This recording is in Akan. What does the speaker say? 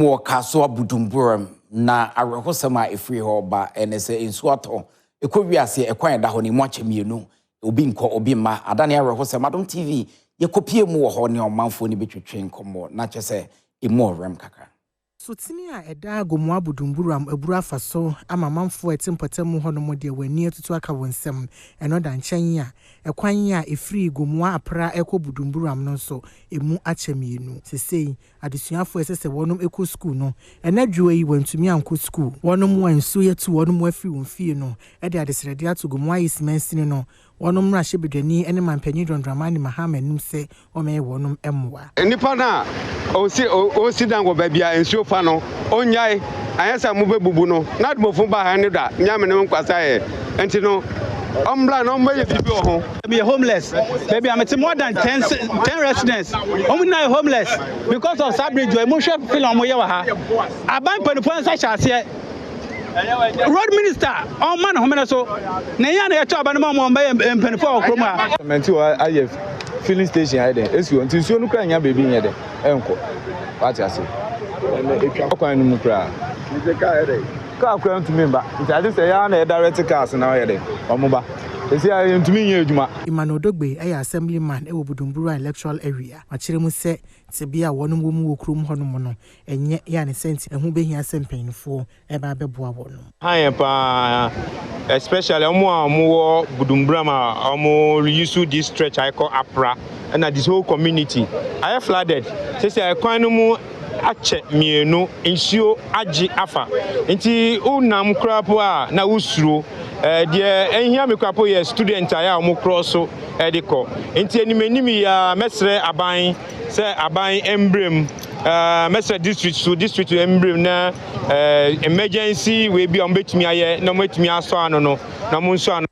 Kaso Buduburam na arehosema efiri ho ba enese ensu ato ekowiase ekwan da ho ni moache mienu obi nko obi ma adane arehosema Adom TV yekopie mu ho ne omanfo ni betwetwe nkomo na chese imo rem kaka so tini a eda Gomoa Buduburam Aprah faso ama manfo etimpotem ho no mode wani atutu aka wonsem eno da nchen a ekwan a efiri Gomoa Aprah eko Buduburam no so emu achemienu sesei adesuafo esese wonum eko school no enadwo yi wantumi anko school wonum wansu yetu wonum afiri wonfie no ede adesrede ato Gomoa ismensini no wonum ra hyebedwani ene mampanyi dondramani mahamanum se ome wonum emwa nipa na osi dango babia ensuo fa no onyai ayesa mu bebubu no na dmofo ba ha ne da nyame ne nkwasa ye enti no ombla no mbe bibi ho be homeless baby I'm more than 10 residents I'm now homeless because of sabridge emotion feel am ye wa ha aban panifo nsa chase road minister on man home so na ya na ya to aban mo panifo okrom a menti wa aye filling station ha dey esi on tinsuo no kra nya baby nye dey enko what ase okwan no mu kra ka kra ntumi mba ntade se ya na direct cars na ye dey omuba esi aye ntumi nye adwuma Imanodogbe aya assemblyman e wo Buduburam electoral area akire mu se tebia wonum wo mu okrum honom no enye ya ne senti ehu behia sempanifo e ba beboa wonum han pa especially omo Buduburam omo use this stretch I call Aprah and this whole community I flooded say kwan no mu ache mienu nsuo agi afa nti unam krapo a na usuro de ehia mekrapo ye student aya omo cross ediko nti animanimi ya mesre aban se aban embrem mesre district embrem na emergency we bi on betumi aye na mo betumi aso ano no na mo nso ano